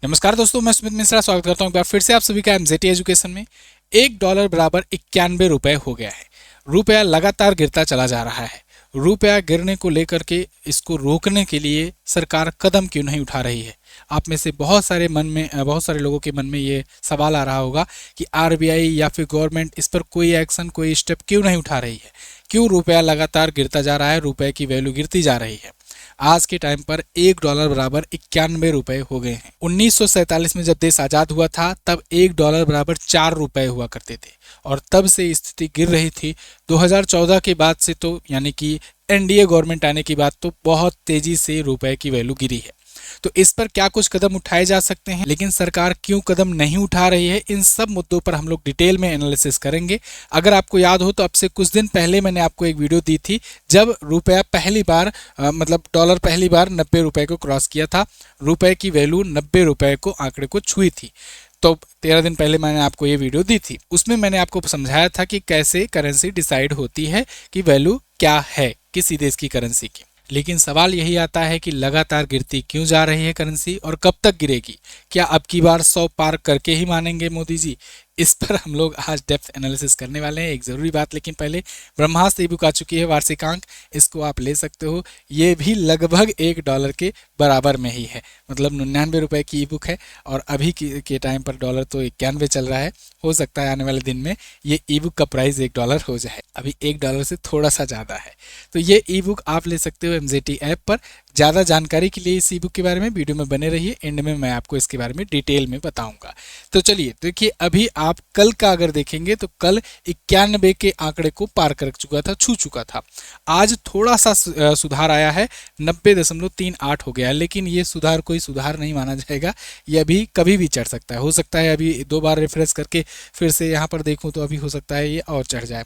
नमस्कार दोस्तों, मैं सुमित मिश्रा स्वागत करता हूं एक बार फिर से आप सभी का एमजेटी एजुकेशन में। $1 बराबर 91 रुपए हो गया है। रुपया लगातार गिरता चला जा रहा है। रुपया गिरने को लेकर के इसको रोकने के लिए सरकार कदम क्यों नहीं उठा रही है? आप में से बहुत सारे लोगों के मन में ये सवाल आ रहा होगा कि आरबीआई या फिर गवर्नमेंट इस पर कोई एक्शन, कोई स्टेप क्यों नहीं उठा रही है? क्यों रुपया लगातार गिरता जा रहा है, रुपये की वैल्यू गिरती जा रही है? आज के टाइम पर $1 बराबर 91 रुपए हो गए हैं। 1947 में जब देश आजाद हुआ था तब $1 बराबर 4 रुपए हुआ करते थे और तब से स्थिति गिर रही थी। 2014 के बाद से तो यानी कि एनडीए गवर्नमेंट आने के बाद तो बहुत तेजी से रुपए की वैल्यू गिरी है। तो इस पर क्या कुछ कदम उठाए जा सकते हैं, लेकिन सरकार क्यों कदम नहीं उठा रही है, इन सब मुद्दों पर हम लोग डिटेल में एनालिसिस करेंगे। अगर आपको याद हो तो अब से कुछ दिन पहले मैंने आपको एक वीडियो दी थी जब रुपया पहली बार डॉलर पहली बार 90 रुपए को क्रॉस किया था। रुपए की वैल्यू 90 रुपए को आंकड़े को छुई थी। तो 13 दिन पहले मैंने आपको ये वीडियो दी थी। उसमें मैंने आपको समझाया था कि कैसे करेंसी डिसाइड होती है, कि वैल्यू क्या है किसी देश की करेंसी की। लेकिन सवाल यही आता है कि लगातार गिरती क्यों जा रही है करेंसी और कब तक गिरेगी? क्या अब की बार 100 पार करके ही मानेंगे मोदी जी? इस पर हम लोग आज डेप्थ एनालिसिस करने वाले हैं। एक ज़रूरी बात, लेकिन पहले ब्रह्मास्त्र ई बुक आ चुकी है, वार्षिकांक, इसको आप ले सकते हो। ये भी लगभग $1 के बराबर में ही है, मतलब 99 रुपए की ई बुक है और अभी के टाइम पर डॉलर तो 91 चल रहा है। हो सकता है आने वाले दिन में ये ई बुक का प्राइस $1 हो जाए, अभी $1 से थोड़ा सा ज़्यादा है। तो ये ई बुक आप ले सकते हो एमजेटी ऐप पर। ज़्यादा जानकारी के लिए इस ई बुक के बारे में वीडियो में बने रहिए, एंड में मैं आपको इसके बारे में डिटेल में बताऊंगा। तो चलिए देखिए, अभी आप कल का अगर देखेंगे तो कल 91 के आंकड़े को पार कर चुका था, छू चुका था। आज थोड़ा सा सुधार आया है, 90.38 हो गया है, लेकिन ये सुधार कोई सुधार नहीं माना जाएगा। ये अभी कभी भी चढ़ सकता है। हो सकता है अभी 2 बार रिफ्रेश करके फिर से यहाँ पर देखूँ तो अभी हो सकता है ये और चढ़ जाए।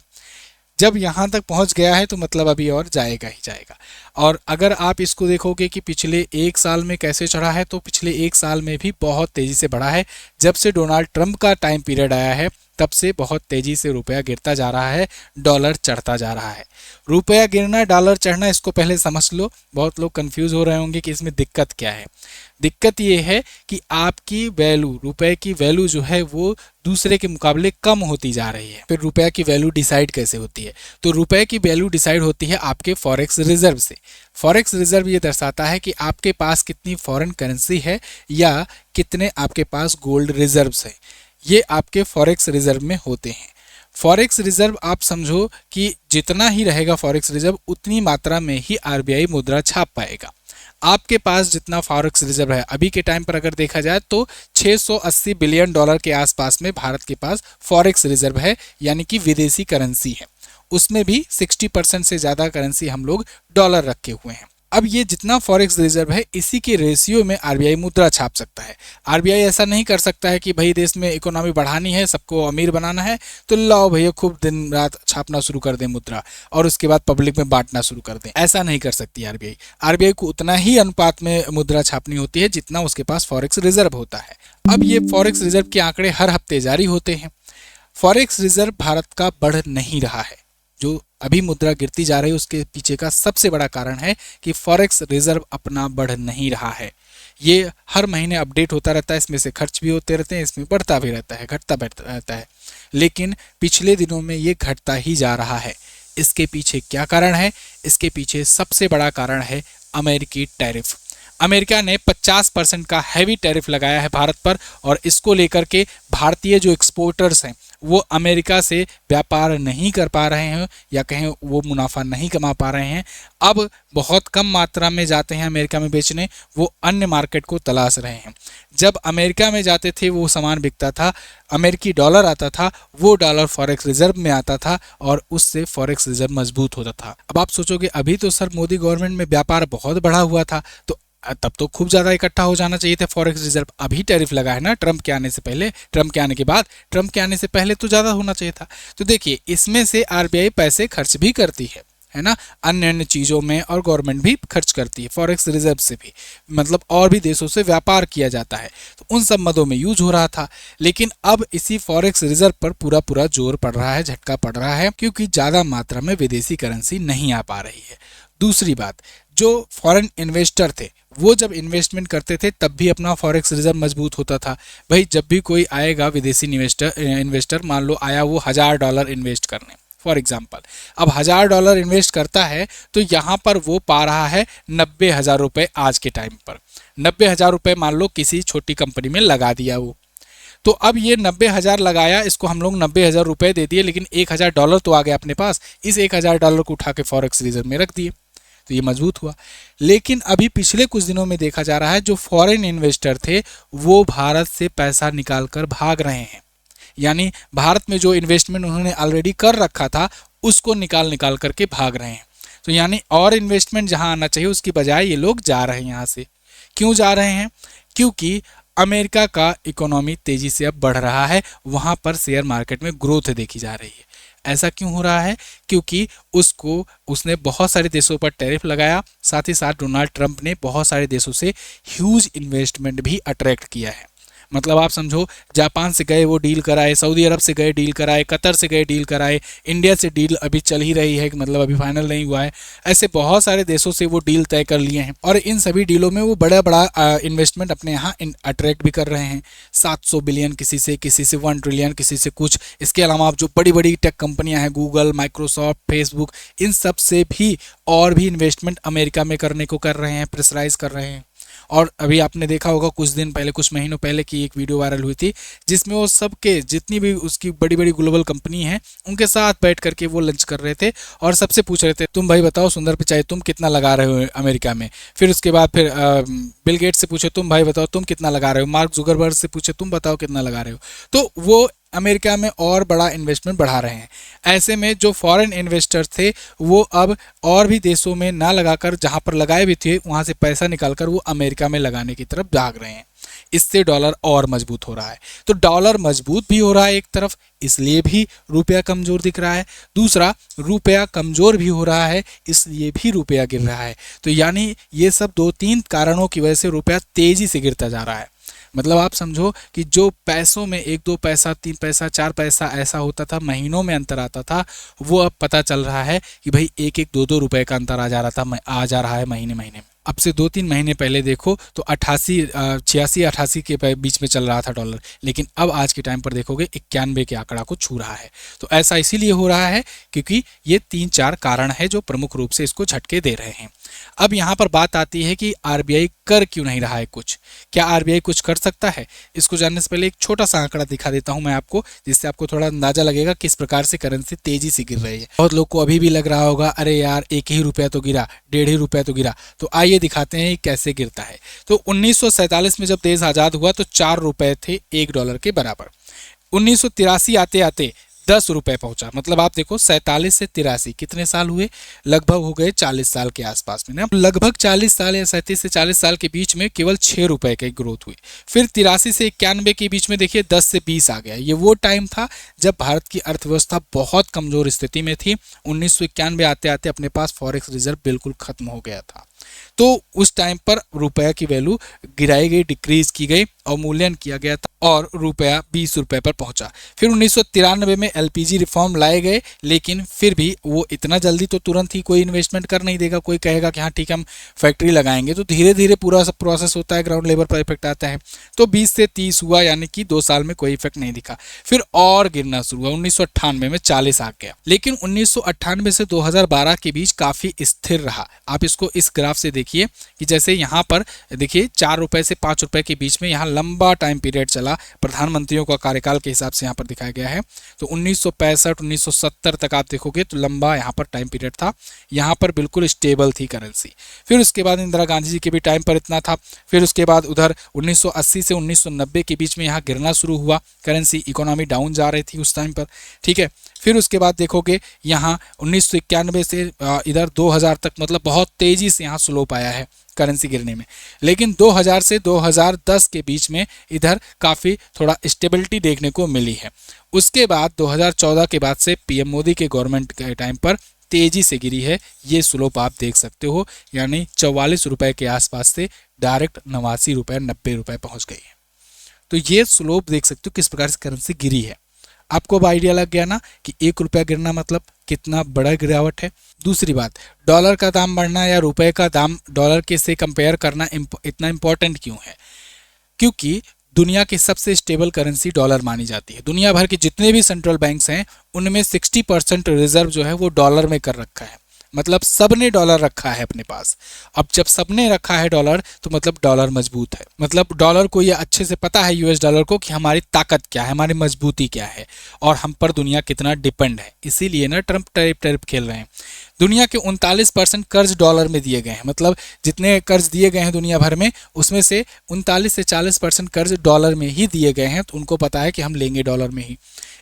जब यहाँ तक पहुँच गया है तो मतलब अभी और जाएगा ही जाएगा। और अगर आप इसको देखोगे कि पिछले 1 साल में कैसे चढ़ा है, तो पिछले 1 साल में भी बहुत तेज़ी से बढ़ा है। जब से डोनाल्ड ट्रंप का टाइम पीरियड आया है तब से बहुत तेज़ी से रुपया गिरता जा रहा है, डॉलर चढ़ता जा रहा है। रुपया गिरना, डॉलर चढ़ना, इसको पहले समझ लो। बहुत लोग कंफ्यूज हो रहे होंगे कि इसमें दिक्कत क्या है। दिक्कत ये है कि आपकी वैल्यू, रुपए की वैल्यू जो है वो दूसरे के मुकाबले कम होती जा रही है। फिर रुपए की वैल्यू डिसाइड कैसे होती है? तो रुपए की वैल्यू डिसाइड होती है आपके फॉरेक्स रिजर्व से। फॉरेक्स रिजर्व ये दर्शाता है कि आपके पास कितनी फॉरेन करेंसी है या कितने आपके पास गोल्ड रिजर्व्स हैं। ये आपके फॉरेक्स रिजर्व में होते हैं। फॉरेक्स रिजर्व आप समझो कि जितना ही रहेगा फॉरेक्स रिजर्व, उतनी मात्रा में ही आरबीआई मुद्रा छाप पाएगा। आपके पास जितना फॉरेक्स रिजर्व है अभी के टाइम पर अगर देखा जाए तो $680 बिलियन के आसपास में भारत के पास फॉरेक्स रिजर्व है, यानी कि विदेशी करेंसी है। उसमें भी 60% से ज़्यादा करेंसी हम लोग डॉलर रखे हुए हैं। अब ये जितना फॉरेक्स रिजर्व है, इसी के रेशियो में आरबीआई मुद्रा छाप सकता है। आरबीआई ऐसा नहीं कर सकता है कि भाई देश में इकोनॉमी बढ़ानी है, सबको अमीर बनाना है, तो लाओ भैया खूब दिन रात छापना शुरू कर दें मुद्रा और उसके बाद पब्लिक में बांटना शुरू कर दें। ऐसा नहीं कर सकती आरबीआई। आरबीआई को उतना ही अनुपात में मुद्रा छापनी होती है जितना उसके पास फॉरेक्स रिजर्व होता है। अब ये फॉरेक्स रिजर्व के आंकड़े हर हफ्ते जारी होते हैं। फॉरेक्स रिजर्व भारत का बढ़ नहीं रहा है। जो अभी मुद्रा गिरती जा रही है उसके पीछे का सबसे बड़ा कारण है कि फॉरेक्स रिजर्व अपना बढ़ नहीं रहा है। ये हर महीने अपडेट होता रहता है, इसमें से खर्च भी होते रहते हैं, इसमें बढ़ता भी रहता है, घटता रहता है, लेकिन पिछले दिनों में ये घटता ही जा रहा है। इसके पीछे क्या कारण है? इसके पीछे सबसे बड़ा कारण है अमेरिकी टैरिफ। अमेरिका ने 50% का हैवी टैरिफ लगाया है भारत पर और इसको लेकर के भारतीय जो एक्सपोर्टर्स हैं वो अमेरिका से व्यापार नहीं कर पा रहे हैं या कहें वो मुनाफा नहीं कमा पा रहे हैं। अब बहुत कम मात्रा में जाते हैं अमेरिका में बेचने, वो अन्य मार्केट को तलाश रहे हैं। जब अमेरिका में जाते थे वो सामान बिकता था, अमेरिकी डॉलर आता था, वो डॉलर फॉरेक्स रिजर्व में आता था और उससे फॉरेक्स रिजर्व मजबूत होता था। अब आप सोचोगे अभी तो सर मोदी गवर्नमेंट में व्यापार बहुत बढ़ा हुआ था, तो तब तो खूब ज़्यादा इकट्ठा हो जाना चाहिए था फॉरेक्स रिजर्व। अभी टैरिफ लगा है ना, ट्रंप के आने से पहले, ट्रंप के आने के बाद, ट्रंप के आने से पहले तो ज़्यादा होना चाहिए था। तो देखिए, इसमें से आरबीआई पैसे खर्च भी करती है ना, अन्य चीज़ों में, और गवर्नमेंट भी खर्च करती है फॉरेक्स रिजर्व से भी, मतलब और भी देशों से व्यापार किया जाता है, तो उन सब मदों में यूज हो रहा था। लेकिन अब इसी फॉरेक्स रिजर्व पर पूरा जोर पड़ रहा है, झटका पड़ रहा है, क्योंकि ज़्यादा मात्रा में विदेशी करेंसी नहीं आ पा रही है। दूसरी बात, जो फॉरेन इन्वेस्टर थे वो जब इन्वेस्टमेंट करते थे तब भी अपना फॉरेक्स रिजर्व मजबूत होता था। भाई जब भी कोई आएगा विदेशी इन्वेस्टर मान लो आया वो $1000 इन्वेस्ट करने फॉर एग्जाम्पल, अब $1000 इन्वेस्ट करता है तो यहाँ पर वो पा रहा है 90,000 रुपये आज के टाइम पर। 90,000 रुपये मान लो किसी छोटी कंपनी में लगा दिया वो, तो अब ये 90,000 लगाया, इसको हम लोग 90,000 रुपये दे दिए, लेकिन $1,000 तो आ गया अपने पास, इस $1,000 को उठा के फॉरेक्स रिजर्व में रख दिए तो ये मजबूत हुआ। लेकिन अभी पिछले कुछ दिनों में देखा जा रहा है जो फॉरेन इन्वेस्टर थे वो भारत से पैसा निकाल कर भाग रहे हैं, यानी भारत में जो इन्वेस्टमेंट उन्होंने ऑलरेडी कर रखा था उसको निकाल निकाल करके भाग रहे हैं। तो यानी और इन्वेस्टमेंट जहां आना चाहिए उसकी बजाय ये लोग जा रहे हैं यहाँ से। क्यों जा रहे हैं? क्योंकि अमेरिका का इकोनॉमी तेजी से अब बढ़ रहा है, वहां पर शेयर मार्केट में ग्रोथ देखी जा रही है। ऐसा क्यों हो रहा है? क्योंकि उसने बहुत सारे देशों पर टैरिफ लगाया, साथ ही साथ डोनाल्ड ट्रंप ने बहुत सारे देशों से ह्यूज इन्वेस्टमेंट भी अट्रैक्ट किया है। मतलब आप समझो जापान से गए वो डील कराए, सऊदी अरब से गए डील कराए, कतर से गए डील कराए, इंडिया से डील अभी चल ही रही है, मतलब अभी फाइनल नहीं हुआ है। ऐसे बहुत सारे देशों से वो डील तय कर लिए हैं और इन सभी डीलों में वो बड़ा बड़ा इन्वेस्टमेंट अपने यहाँ अट्रैक्ट भी कर रहे हैं। 700 बिलियन किसी से 1 ट्रिलियन किसी से कुछ। इसके अलावा आप जो बड़ी बड़ी टेक कंपनियां हैं गूगल, माइक्रोसॉफ्ट, फेसबुक, इन सब से भी और भी इन्वेस्टमेंट अमेरिका में करने को कर रहे हैं, प्रेशराइज कर रहे हैं। और अभी आपने देखा होगा कुछ दिन पहले, कुछ महीनों पहले की एक वीडियो वायरल हुई थी जिसमें वो सबके जितनी भी उसकी बड़ी बड़ी ग्लोबल कंपनी है उनके साथ बैठ करके वो लंच कर रहे थे और सबसे पूछ रहे थे तुम भाई बताओ सुंदर पिचाई तुम कितना लगा रहे हो अमेरिका में। फिर उसके बाद फिर बिल गेट्स से पूछे तुम भाई बताओ तुम कितना लगा रहे हो, मार्क जुकरबर्ग से पूछे तुम बताओ कितना लगा रहे हो। तो वो अमेरिका में और बड़ा इन्वेस्टमेंट बढ़ा रहे हैं। ऐसे में जो फॉरेन इन्वेस्टर थे वो अब और भी देशों में ना लगाकर जहां पर लगाए भी थे वहां से पैसा निकालकर वो अमेरिका में लगाने की तरफ भाग रहे हैं। इससे डॉलर और मजबूत हो रहा है। तो डॉलर मजबूत भी हो रहा है एक तरफ, इसलिए भी रुपया कमजोर दिख रहा है। दूसरा, रुपया कमजोर भी हो रहा है इसलिए भी रुपया गिर रहा है। तो यानी ये सब 2-3 कारणों की वजह से रुपया तेजी से गिरता जा रहा है। मतलब आप समझो कि जो पैसों में 1-2 पैसा, 3 पैसा, 4 पैसा ऐसा होता था, महीनों में अंतर आता था, वो अब पता चल रहा है कि भाई 1-1, 2-2 रुपए का अंतर आ जा रहा है महीने महीने में। अब से 2-3 महीने पहले देखो तो 86 के बीच में चल रहा था डॉलर, लेकिन अब आज के टाइम पर देखोगे 91 के आंकड़ा को छू रहा है। तो ऐसा इसीलिए हो रहा है क्योंकि ये 3-4 कारण है जो प्रमुख रूप से इसको झटके दे रहे हैं। अब यहाँ पर बात आती है कि आरबीआई कर क्यों नहीं रहा है कुछ। क्या आरबीआई कुछ कर सकता है? इसको जानने से पहले एक छोटा सा आंकड़ा दिखा देता हूं मैं आपको, जिससे आपको थोड़ा अंदाजा लगेगा किस प्रकार से करेंसी तेजी से गिर रही है। बहुत लोग को अभी भी लग रहा होगा अरे यार 1 ही रुपया तो गिरा, 1.5 ही रुपया तो गिरा। तो आइए दिखाते हैं कैसे गिरता है। तो 1947 में जब देश आजाद हुआ तो 4 रुपए थे $1 के बराबर। 1983 आते आते 10 रुपए पहुंचा। मतलब आप देखो 47 से 83 कितने साल हुए? लगभग हो गए 40 साल के आसपास में ना। लगभग 40 साल या 37 से 40 साल के बीच में केवल 6 रुपए की ग्रोथ हुई। फिर 83 से 91 के बीच में देखिए 10 से 20 आ गया। ये वो टाइम था जब भारत की अर्थव्यवस्था बहुत कमजोर स्थिति में थी। 1991 आते आते अपने पास फॉरेक्स रिजर्व बिल्कुल खत्म हो गया था। तो उस टाइम पर रुपया की वैल्यू गिराई गई, डिक्रीज की गई, अवमूल्यन किया गया था और रुपया 20 रुपए पर पहुंचा। फिर 1993 में एलपीजी रिफॉर्म लाए गए, लेकिन फिर भी वो इतना जल्दी तो तुरंत ही कोई इन्वेस्टमेंट कर नहीं देगा। कोई कहेगा कि हाँ ठीक है हम फैक्ट्री लगाएंगे, तो धीरे धीरे पूरा सब प्रोसेस होता है, ग्राउंड लेवल पर इफेक्ट आता है। तो 20 से 30 हुआ, यानी कि 2 साल में कोई इफेक्ट नहीं दिखा। फिर और गिरना शुरू हुआ, 1998 में 40 आ गया। लेकिन 1998 से 2012 के बीच काफी स्थिर रहा। आप इसको इस ग्राफ से देखिए कि जैसे यहाँ पर देखिए 4 रुपए से 5 रुपए के बीच में यहाँ लंबा टाइम पीरियड चला। प्रधानमंत्रियों का कार्यकाल के हिसाब से यहाँ पर दिखाया गया है। तो 1965 1970 तक आप देखोगे तो लंबा यहाँ पर टाइम पीरियड था। यहाँ पर बिल्कुल स्टेबल थी करेंसी। फिर उसके बाद इंदिरा गांधी जी के भी टाइम पर इतना था। फिर उसके बाद उधर 1980 से 1990 के बीच में यहाँ गिरना शुरू हुआ करेंसी। इकोनॉमी डाउन जा रही थी उस टाइम पर, ठीक है। फिर उसके बाद देखोगे यहाँ 1991 से इधर 2000 तक, मतलब बहुत तेजी से यहाँ स्लोप आया है करेंसी गिरने में। लेकिन 2000 से 2010 के बीच में इधर काफ़ी थोड़ा स्टेबिलिटी देखने को मिली है। उसके बाद 2014 के बाद से पीएम मोदी के गवर्नमेंट के टाइम पर तेजी से गिरी है। ये स्लोप आप देख सकते हो, यानी 44 रुपए के आसपास से डायरेक्ट 89 रुपए 90 रुपए पहुँच गई है। तो ये स्लोप देख सकते हो किस प्रकार से करेंसी गिरी है। आपको अब आइडिया लग गया ना कि 1 रुपया गिरना मतलब कितना बड़ा गिरावट है। दूसरी बात, डॉलर का दाम बढ़ना या रुपए का दाम डॉलर के से कंपेयर करना इतना इम्पोर्टेंट क्यों है? क्योंकि दुनिया की सबसे स्टेबल करेंसी डॉलर मानी जाती है। दुनिया भर के जितने भी सेंट्रल बैंक्स हैं उनमें 60% रिजर्व जो है वो डॉलर में कर रखा है, मतलब सबने डॉलर रखा है अपने पास। अब जब सबने रखा है डॉलर तो मतलब डॉलर मजबूत है, मतलब डॉलर को ये अच्छे से पता है यूएस डॉलर को कि हमारी ताकत क्या है, हमारी मजबूती क्या है और हम पर दुनिया कितना डिपेंड है। इसीलिए ना ट्रम्प टैरिफ खेल रहे हैं। दुनिया के 39% कर्ज डॉलर में दिए गए हैं, मतलब जितने कर्ज दिए गए हैं दुनिया भर में उसमें से 39 से 40% कर्ज डॉलर में ही दिए गए हैं, तो उनको पता है कि हम लेंगे डॉलर में ही।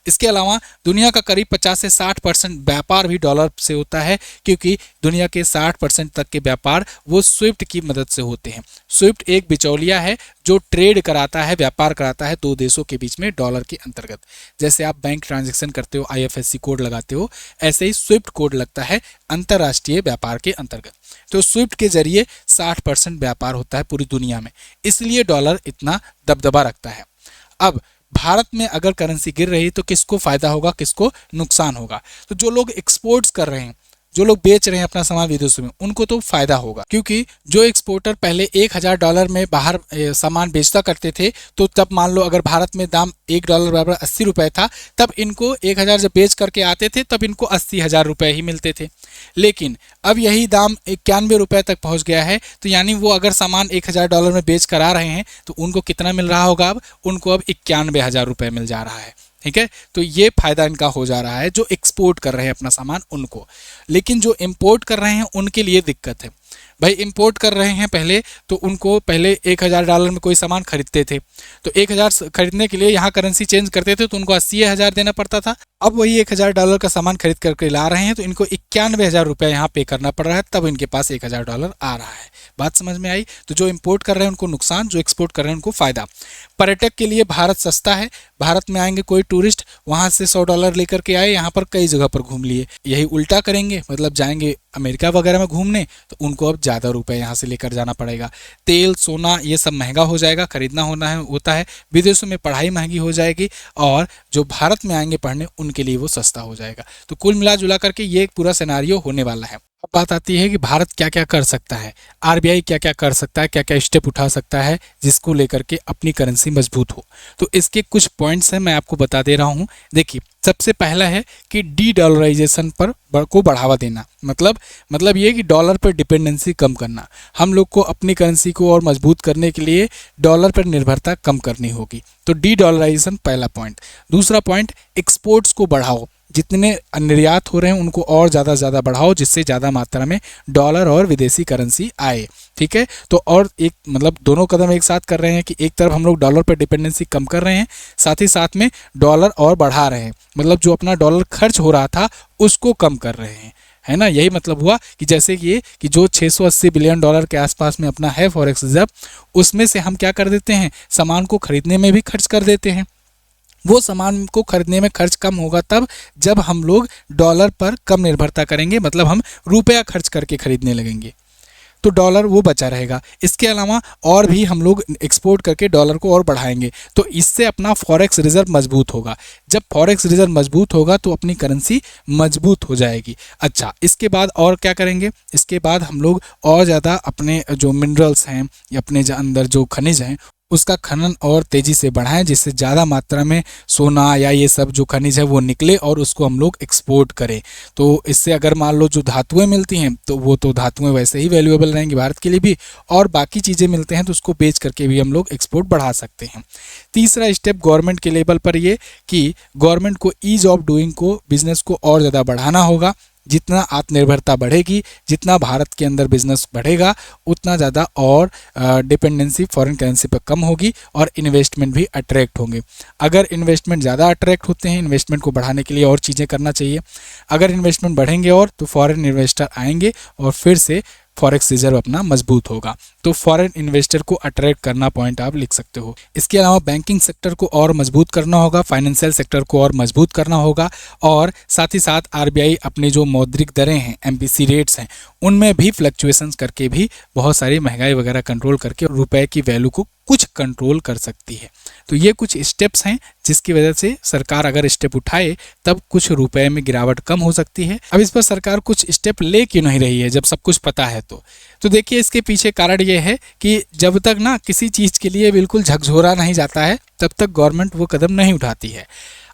इसके अलावा दुनिया का करीब 50 से 60% व्यापार भी डॉलर से होता है, क्योंकि दुनिया के 60% तक के व्यापार वो स्विफ्ट की मदद से होते हैं। स्विफ्ट एक बिचौलिया है जो ट्रेड कराता है, व्यापार कराता है दो देशों के बीच में डॉलर के अंतर्गत। जैसे आप बैंक ट्रांजैक्शन करते हो, IFSC कोड लगाते हो, ऐसे ही स्विफ्ट कोड लगता है अंतर्राष्ट्रीय व्यापार के अंतर्गत। तो स्विफ्ट के जरिए 60% व्यापार होता है पूरी दुनिया में, इसलिए डॉलर इतना दबदबा रखता है। अब भारत में अगर करेंसी गिर रही तो किसको फायदा होगा, किसको नुकसान होगा? तो जो लोग एक्सपोर्ट्स कर रहे हैं, जो लोग बेच रहे हैं अपना सामान विदेशों में, उनको तो फायदा होगा, क्योंकि जो एक्सपोर्टर पहले $1000 में बाहर सामान बेचता करते थे, तो तब मान लो अगर भारत में दाम $1 बराबर 80 रुपए था, तब इनको 1000 जब बेच करके आते थे तब इनको 80,000 रुपए ही मिलते थे। लेकिन अब यही दाम 91 रुपए तक पहुंच गया है, तो यानी वो अगर सामान $1000 में बेच कर आ रहे हैं तो उनको कितना मिल रहा होगा? अब उनको अब 91,000 रुपए मिल जा रहा है। ठीक है, तो ये फायदा इनका हो जा रहा है जो एक्सपोर्ट कर रहे हैं अपना सामान उनको। लेकिन जो इंपोर्ट कर रहे हैं उनके लिए दिक्कत है। भाई इंपोर्ट कर रहे हैं पहले, तो उनको पहले $1000 में कोई सामान खरीदते थे, तो 1000 खरीदने के लिए यहाँ करेंसी चेंज करते थे तो उनको 80,000 देना पड़ता था। अब वही $1000 का सामान खरीद करके ला रहे हैं तो इनको 91,000 रुपये यहाँ पे करना पड़ रहा है, तब इनके पास $1000 आ रहा है। बात समझ में आई? तो जो इंपोर्ट कर रहे हैं उनको नुकसान, जो एक्सपोर्ट कर रहे हैं उनको फायदा। पर्यटक के लिए भारत सस्ता है। भारत में आएंगे कोई टूरिस्ट, वहाँ से $100 लेकर के आए, यहाँ पर कई जगह पर घूम लिए। यही उल्टा करेंगे, मतलब जाएंगे अमेरिका वगैरह में घूमने, तो उनको अब ज़्यादा रुपए यहाँ से लेकर जाना पड़ेगा। तेल, सोना ये सब महंगा हो जाएगा, खरीदना होता है। विदेशों में पढ़ाई महंगी हो जाएगी, और जो भारत में आएंगे पढ़ने उनके लिए वो सस्ता हो जाएगा। तो कुल मिला जुला करके ये एक पूरा सिनेरियो होने वाला है। अब बात आती है कि भारत क्या क्या कर सकता है, RBI क्या क्या कर सकता है, क्या क्या स्टेप उठा सकता है जिसको लेकर के अपनी करेंसी मजबूत हो। तो इसके कुछ पॉइंट्स हैं, मैं आपको बता दे रहा हूँ। देखिए, सबसे पहला है कि डी-डॉलराइजेशन को बढ़ावा देना। मतलब ये कि डॉलर पर डिपेंडेंसी कम करना। हम लोग को अपनी करेंसी को और मजबूत करने के लिए डॉलर पर निर्भरता कम करनी होगी। तो डी-डॉलराइजेशन पहला पॉइंट। दूसरा पॉइंट, एक्सपोर्ट्स को बढ़ाओ। जितने निर्यात हो रहे हैं उनको और ज़्यादा बढ़ाओ, जिससे ज़्यादा मात्रा में डॉलर और विदेशी करेंसी आए। ठीक है, तो और एक मतलब दोनों कदम एक साथ कर रहे हैं कि एक तरफ हम लोग डॉलर पर डिपेंडेंसी कम कर रहे हैं, साथ ही साथ में डॉलर और बढ़ा रहे हैं, मतलब जो अपना डॉलर खर्च हो रहा था उसको कम कर रहे हैं, है ना। यही मतलब हुआ कि जैसे कि ये कि जो $680 बिलियन के आसपास में अपना है फॉरेक्स रिजर्व, उसमें से हम क्या कर देते हैं, सामान को खरीदने में भी खर्च कर देते हैं। वो सामान को खरीदने में खर्च कम होगा तब जब हम लोग डॉलर पर कम निर्भरता करेंगे, मतलब हम रुपया खर्च करके खरीदने लगेंगे, तो डॉलर वो बचा रहेगा। इसके अलावा और भी हम लोग एक्सपोर्ट करके डॉलर को और बढ़ाएंगे, तो इससे अपना फॉरेक्स रिजर्व मजबूत होगा। जब फॉरेक्स रिजर्व मजबूत होगा तो अपनी करेंसी मजबूत हो जाएगी। अच्छा, इसके बाद और क्या करेंगे? इसके बाद हम लोग और ज़्यादा अपने जो मिनरल्स हैं या अपने अंदर जो खनिज हैं उसका खनन और तेज़ी से बढ़ाएं, जिससे ज़्यादा मात्रा में सोना या ये सब जो खनिज है वो निकले और उसको हम लोग एक्सपोर्ट करें। तो इससे अगर मान लो जो धातुएं मिलती हैं तो वो तो धातुएं वैसे ही वैल्यूएबल रहेंगी भारत के लिए भी, और बाकी चीज़ें मिलते हैं तो उसको बेच करके भी हम लोग एक्सपोर्ट बढ़ा सकते हैं। तीसरा स्टेप गवर्नमेंट के लेवल पर ये कि गवर्नमेंट को ईज ऑफ डूइंग को, बिजनेस को और ज़्यादा बढ़ाना होगा। जितना आत्मनिर्भरता बढ़ेगी, जितना भारत के अंदर बिजनेस बढ़ेगा, उतना ज़्यादा और डिपेंडेंसी फॉरेन करेंसी पर कम होगी और इन्वेस्टमेंट भी अट्रैक्ट होंगे। अगर इन्वेस्टमेंट ज़्यादा अट्रैक्ट होते हैं, इन्वेस्टमेंट को बढ़ाने के लिए और चीज़ें करना चाहिए। अगर इन्वेस्टमेंट बढ़ेंगे और तो फॉरेन इन्वेस्टर आएंगे और फिर से फॉरेक्स रिजर्व अपना मजबूत होगा। तो फॉरेन इन्वेस्टर को अट्रैक्ट करना पॉइंट आप लिख सकते हो। इसके अलावा बैंकिंग सेक्टर को और मजबूत करना होगा, फाइनेंशियल सेक्टर को और मजबूत करना होगा, और साथ ही साथ आरबीआई अपनी जो मौद्रिक दरें हैं, एमपीसी रेट्स हैं, उनमें भी फ्लक्चुएशंस करके भी बहुत सारी महंगाई वगैरह कंट्रोल करके रुपए की वैल्यू को कुछ कंट्रोल कर सकती है। तो ये कुछ स्टेप्स हैं जिसकी वजह से सरकार अगर स्टेप उठाए तब कुछ रुपए में गिरावट कम हो सकती है। अब इस पर सरकार कुछ स्टेप ले क्यों नहीं रही है जब सब कुछ पता है? तो देखिए, इसके पीछे कारण ये है कि जब तक ना किसी चीज़ के लिए बिल्कुल झकझोरा नहीं जाता है तब तक गवर्नमेंट वो कदम नहीं उठाती है।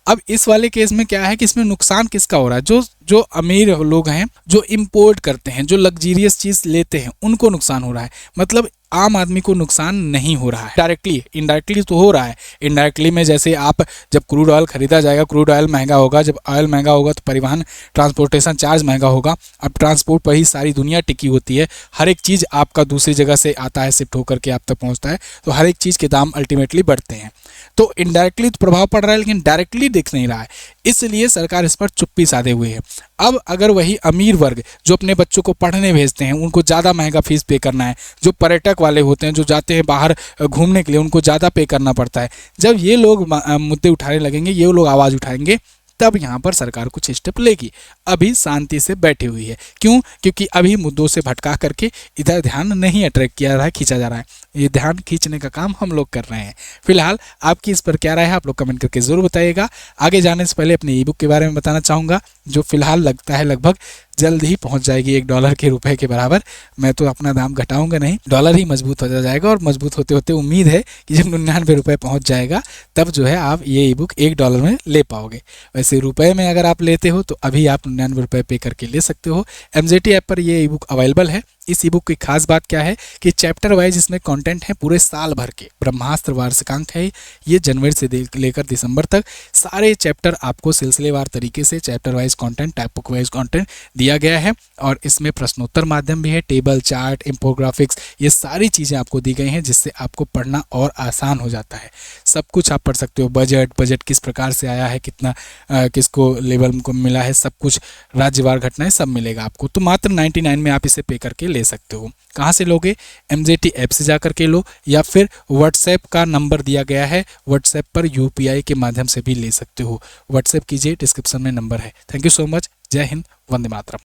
अब इस वाले केस में क्या है कि इसमें नुकसान किसका हो रहा है? जो अमीर लोग हैं, जो इंपोर्ट करते हैं, जो लग्जीरियस चीज़ लेते हैं, उनको नुकसान हो रहा है। मतलब आम आदमी को नुकसान नहीं हो रहा है। डायरेक्टली, इनडायरेक्टली तो हो रहा है। इनडायरेक्टली में जैसे आप जब क्रूड ऑयल खरीदा जाएगा, क्रूड ऑयल महंगा होगा, जब ऑयल महंगा होगा तो परिवहन ट्रांसपोर्टेशन चार्ज महंगा होगा। अब ट्रांसपोर्ट पर ही सारी दुनिया टिकी होती है, हर एक चीज़ आपका दूसरी जगह से आता है, शिफ्ट होकर के आप तक पहुँचता है, तो हर एक चीज़ के दाम अल्टीमेटली बढ़ते हैं। तो इनडायरेक्टली तो प्रभाव पड़ रहा है, लेकिन डायरेक्टली दिख नहीं रहा है, इसलिए सरकार इस पर चुप्पी साधे हुए है। अब अगर वही अमीर वर्ग जो अपने बच्चों को पढ़ने भेजते हैं, उनको ज़्यादा महंगा फीस पे करना है, जो पर्यटक वाले होते हैं, जो जाते हैं बाहर घूमने के लिए, उनको ज़्यादा पे करना पड़ता है। जब ये लोग मुद्दे उठाने लगेंगे, ये लोग आवाज़ उठाएंगे, तब यहाँ पर सरकार कुछ स्टेप लेगी। अभी शांति से बैठी हुई है। क्यों? क्योंकि अभी मुद्दों से भटका करके इधर ध्यान नहीं अट्रैक्ट किया जा रहा है, खींचा जा रहा है। ये ध्यान खींचने का काम हम लोग कर रहे हैं। फिलहाल आपकी इस पर क्या राय है, आप लोग कमेंट करके ज़रूर बताइएगा। आगे जाने से पहले अपने ई बुक के बारे में बताना चाहूँगा, जो फिलहाल लगता है लगभग जल्द ही पहुंच जाएगी $1 के रुपए के बराबर। मैं तो अपना दाम घटाऊंगा नहीं, डॉलर ही मजबूत हो जाएगा, और मजबूत होते होते उम्मीद है कि जब 99 रुपये पहुंच जाएगा तब जो है आप ये ई बुक $1 में ले पाओगे। वैसे रुपए में अगर आप लेते हो तो अभी आप 99 रुपये पे करके ले सकते हो। MZT ऐप पर ये ई बुक अवेलेबल है। इस ई बुक की खास बात क्या है कि चैप्टर वाइज इसमें कंटेंट है पूरे साल भर के। ब्रह्मास्त्र वार्षिकांक है ये, जनवरी से लेकर दिसंबर तक सारे चैप्टर आपको सिलसिलेवार तरीके से chapter wise content, type book wise content दिया गया है, और इसमें प्रश्नोत्तर माध्यम भी है, टेबल, चार्ट, इंफोग्राफिक्स, ये सारी चीज़ें आपको दी गई हैं जिससे आपको पढ़ना और आसान हो जाता है। सब कुछ आप पढ़ सकते हो। बजट किस प्रकार से आया है, कितना किसको लेवल को मिला है, सब कुछ, राज्यवार घटनाएं सब मिलेगा आपको। तो मात्र 99 में आप इसे पे करके ले सकते हो। कहाँ से लोगे? MZT ऐप से जा करके लो, या फिर व्हाट्सएप का नंबर दिया गया है, व्हाट्सएप पर UPI के माध्यम से भी ले सकते हो। व्हाट्सएप कीजिए, डिस्क्रिप्शन में नंबर है। Thank you so much. जय हिंद, वंदे मातरम।